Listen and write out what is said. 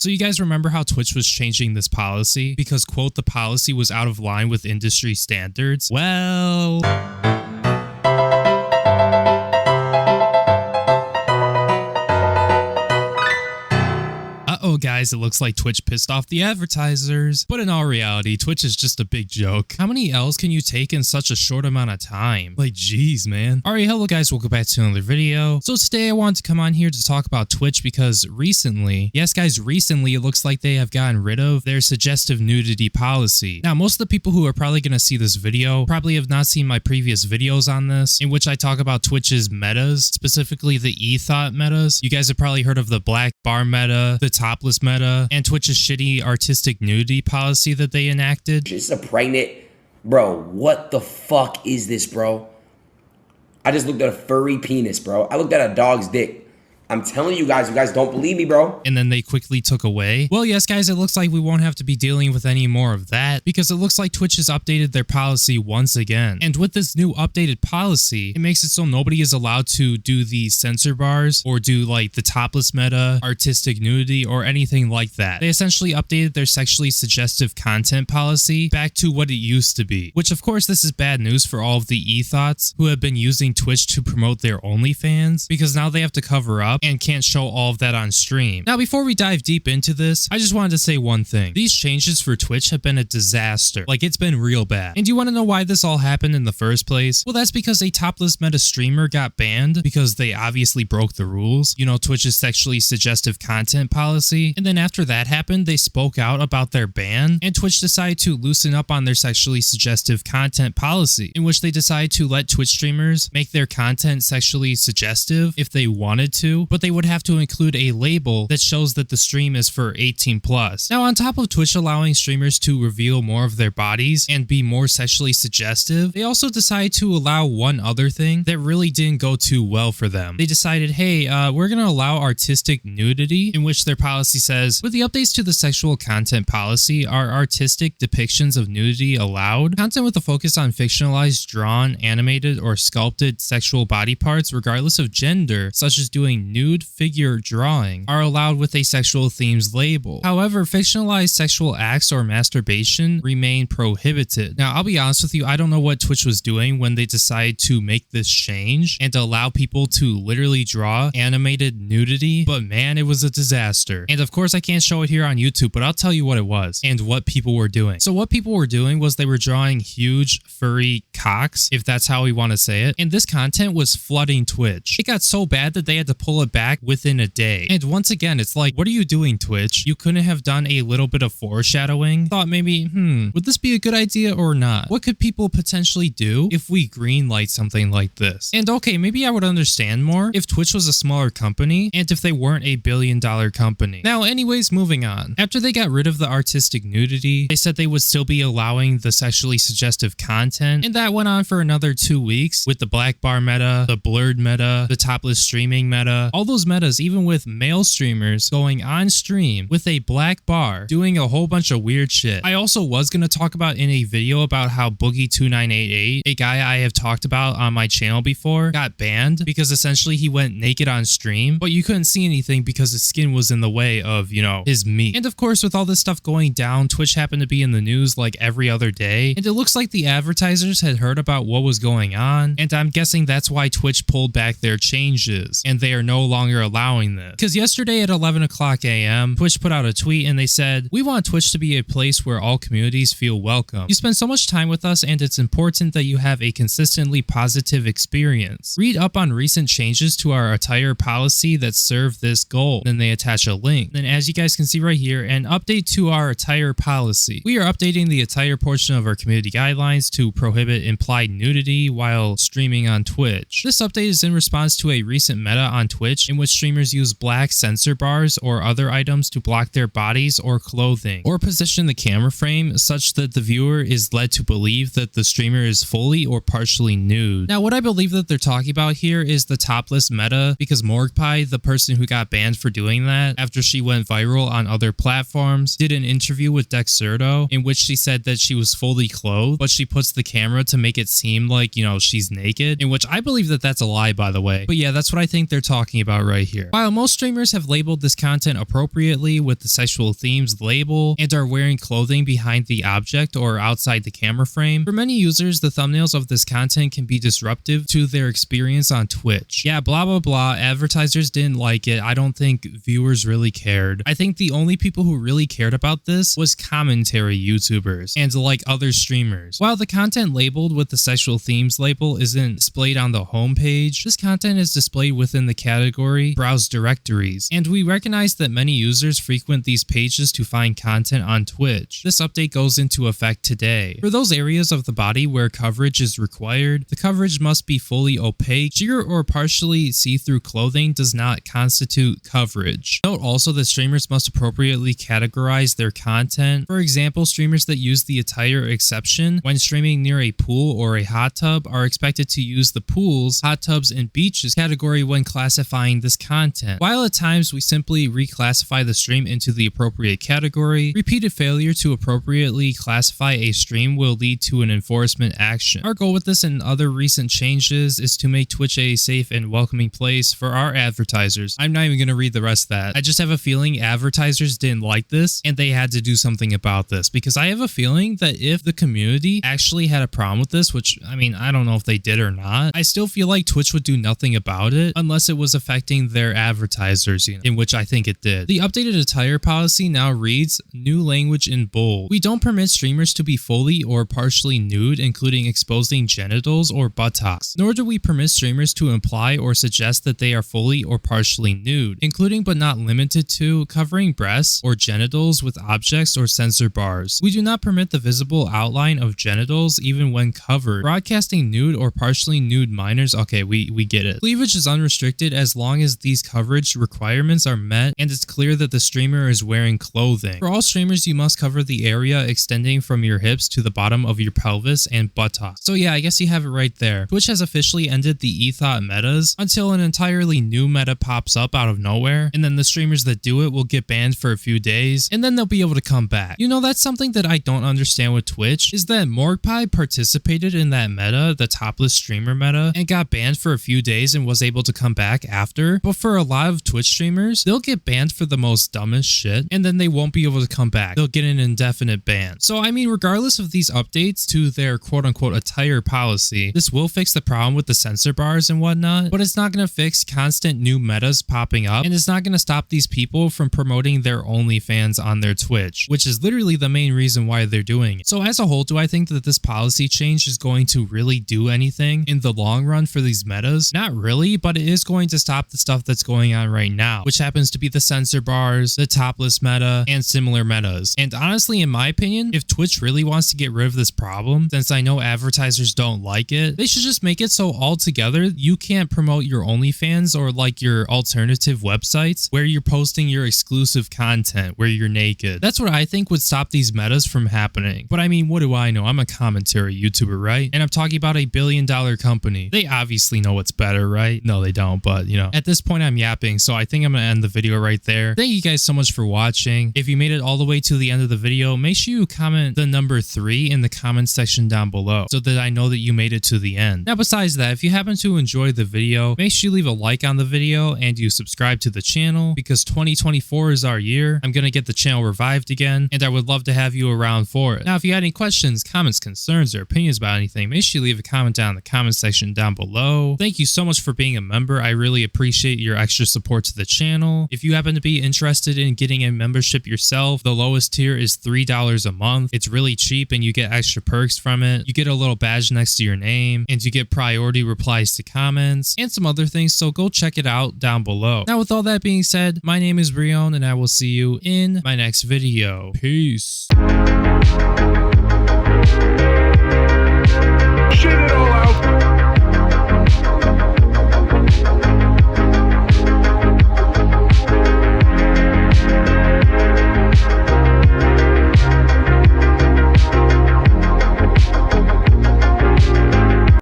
So you guys remember how Twitch was changing this policy because, quote, the policy was out of line with industry standards? Well... Uh-oh guys, it looks like Twitch pissed off the advertisers. But in all reality, Twitch is just a big joke. How many L's can you take in such a short amount of time? Like, geez, man. Alright, hello guys, welcome back to another video. So today I wanted to come on here to talk about Twitch because recently, yes guys, recently it looks like they have gotten rid of their suggestive nudity policy. Now, most of the people who are probably going to see this video probably have not seen my previous videos on this, in which I talk about Twitch's metas, specifically the E-thot metas. You guys have probably heard of the black bar meta, the topless meta, and Twitch's shitty artistic nudity policy that they enacted. This is a pregnant, bro. What the fuck is this, bro? I just looked at a furry penis, bro. I looked at a dog's dick. I'm telling you guys don't believe me, bro. And then they quickly took away. Well, yes, guys, it looks like we won't have to be dealing with any more of that because it looks like Twitch has updated their policy once again. And with this new updated policy, it makes it so nobody is allowed to do the censor bars or do like the topless meta, artistic nudity, or anything like that. They essentially updated their sexually suggestive content policy back to what it used to be, which of course this is bad news for all of the E-thots who have been using Twitch to promote their OnlyFans because now they have to cover up and can't show all of that on stream. Now, before we dive deep into this, I just wanted to say one thing. These changes for Twitch have been a disaster. Like, it's been real bad. And do you want to know why this all happened in the first place? Well, that's because a topless meta streamer got banned because they obviously broke the rules. You know, Twitch's sexually suggestive content policy. And then after that happened, they spoke out about their ban, and Twitch decided to loosen up on their sexually suggestive content policy, in which they decided to let Twitch streamers make their content sexually suggestive if they wanted to, but they would have to include a label that shows that the stream is for 18 plus. Now, on top of Twitch allowing streamers to reveal more of their bodies and be more sexually suggestive, they also decided to allow one other thing that really didn't go too well for them. They decided, hey, we're going to allow artistic nudity, in which their policy says, with the updates to the sexual content policy, are artistic depictions of nudity allowed? Content with a focus on fictionalized, drawn, animated, or sculpted sexual body parts, regardless of gender, such as doing nude figure drawing, are allowed with a sexual themes label. However, fictionalized sexual acts or masturbation remain prohibited. Now, I'll be honest with you, I don't know what Twitch was doing when they decided to make this change and to allow people to literally draw animated nudity, but man, it was a disaster. And of course, I can't show it here on YouTube, but I'll tell you what it was and what people were doing. So what people were doing was they were drawing huge furry cocks, if that's how we want to say it, and this content was flooding Twitch. It got so bad that they had to pull it back within a day. And once again, it's like, what are you doing, Twitch? You couldn't have done a little bit of foreshadowing? Thought maybe, would this be a good idea or not? What could people potentially do if we greenlight something like this? And okay, maybe I would understand more if Twitch was a smaller company and if they weren't a billion-dollar company. Now, anyways, moving on. After they got rid of the artistic nudity, they said they would still be allowing the sexually suggestive content, and that went on for another 2 weeks with the black bar meta, the blurred meta, the topless streaming meta, all those metas, even with male streamers going on stream with a black bar doing a whole bunch of weird shit. I also was going to talk about in a video about how boogie2988, a guy I have talked about on my channel before, got banned because essentially he went naked on stream, but you couldn't see anything because his skin was in the way of, you know, his meat. And of course, with all this stuff going down, Twitch happened to be in the news like every other day, and it looks like the advertisers had heard about what was going on, and I'm guessing that's why Twitch pulled back their changes, and they are no longer allowing this. Because yesterday at 11 o'clock a.m., Twitch put out a tweet and they said, "We want Twitch to be a place where all communities feel welcome. You spend so much time with us and it's important that you have a consistently positive experience. Read up on recent changes to our attire policy that serve this goal." Then they attach a link. Then as you guys can see right here, an update to our attire policy. We are updating the attire portion of our community guidelines to prohibit implied nudity while streaming on Twitch. This update is in response to a recent meta on Twitch in which streamers use black censor bars or other items to block their bodies or clothing, or position the camera frame such that the viewer is led to believe that the streamer is fully or partially nude. Now, what I believe that they're talking about here is the topless meta, because Morgpie, the person who got banned for doing that after she went viral on other platforms, did an interview with Dexerto in which she said that she was fully clothed, but she puts the camera to make it seem like, you know, she's naked, in which I believe that that's a lie, by the way. But yeah, that's what I think they're talking talking about right here. While most streamers have labeled this content appropriately with the sexual themes label and are wearing clothing behind the object or outside the camera frame, for many users, the thumbnails of this content can be disruptive to their experience on Twitch. Yeah, blah blah blah, advertisers didn't like it. I don't think viewers really cared. I think the only people who really cared about this was commentary YouTubers and like other streamers. While the content labeled with the sexual themes label isn't displayed on the homepage, this content is displayed within the category Browse Directories, and we recognize that many users frequent these pages to find content on Twitch. This update goes into effect today. For those areas of the body where coverage is required, the coverage must be fully opaque. Sheer or partially see-through clothing does not constitute coverage. Note also that streamers must appropriately categorize their content. For example, streamers that use the attire exception when streaming near a pool or a hot tub are expected to use the pools, hot tubs, and beaches category when classifying this content. While at times we simply reclassify the stream into the appropriate category, repeated failure to appropriately classify a stream will lead to an enforcement action. Our goal with this and other recent changes is to make Twitch a safe and welcoming place for our advertisers. I'm not even going to read the rest of that. I just have a feeling advertisers didn't like this and they had to do something about this, because I have a feeling that if the community actually had a problem with this, which I mean, I don't know if they did or not, I still feel like Twitch would do nothing about it unless it was affecting their advertisers, in which I think it did. The updated attire policy now reads, new language in bold. We don't permit streamers to be fully or partially nude, including exposing genitals or buttocks, nor do we permit streamers to imply or suggest that they are fully or partially nude, including but not limited to covering breasts or genitals with objects or sensor bars. We do not permit the visible outline of genitals even when covered. Broadcasting nude or partially nude minors, okay, we get it. Cleavage is unrestricted as long as these coverage requirements are met and it's clear that the streamer is wearing clothing. For all streamers, you must cover the area extending from your hips to the bottom of your pelvis and buttocks. So yeah, I guess you have it right there. Twitch has officially ended the E-thot metas until an entirely new meta pops up out of nowhere, and then the streamers that do it will get banned for a few days, and then they'll be able to come back. You know, that's something that I don't understand with Twitch, is that Morgpie participated in that meta, the topless streamer meta, and got banned for a few days and was able to come back after. But for a lot of Twitch streamers, they'll get banned for the most dumbest shit, and then they won't be able to come back. They'll get an indefinite ban. So I mean, regardless of these updates to their quote-unquote attire policy, this will fix the problem with the censor bars and whatnot, but it's not going to fix constant new metas popping up, and it's not going to stop these people from promoting their OnlyFans on their Twitch, which is literally the main reason why they're doing it. So as a whole, do I think that this policy change is going to really do anything in the long run for these metas? Not really, but it is going to stop the stuff that's going on right now, which happens to be the censor bars, the topless meta, and similar metas. And honestly, in my opinion, if Twitch really wants to get rid of this problem, since I know advertisers don't like it, they should just make it so altogether you can't promote your OnlyFans or like your alternative websites where you're posting your exclusive content where you're naked. That's what I think would stop these metas from happening. But I mean, what do I know? I'm a commentary YouTuber, right? And I'm talking about a billion-dollar company. They obviously know what's better, right? No, they don't, but you know, at this point I'm yapping, so I think I'm gonna end the video right there. Thank you guys so much for watching. If you made it all the way to the end of the video, make sure you comment the number 3 in the comment section down below so that I know that you made it to the end. Now, besides that, if you happen to enjoy the video, make sure you leave a like on the video and you subscribe to the channel, because 2024 is our year. I'm gonna get the channel revived again, and I would love to have you around for it. Now, if you had any questions, comments, concerns, or opinions about anything, make sure you leave a comment down in the comment section down below. Thank you so much for being a member. I really appreciate your extra support to the channel. If you happen to be interested in getting a membership yourself, the lowest tier is $3 a month. It's really cheap and you get extra perks from it. You get a little badge next to your name, and you get priority replies to comments and some other things, so go check it out down below. Now, with all that being said, my name is Breone and I will see you in my next video. Peace.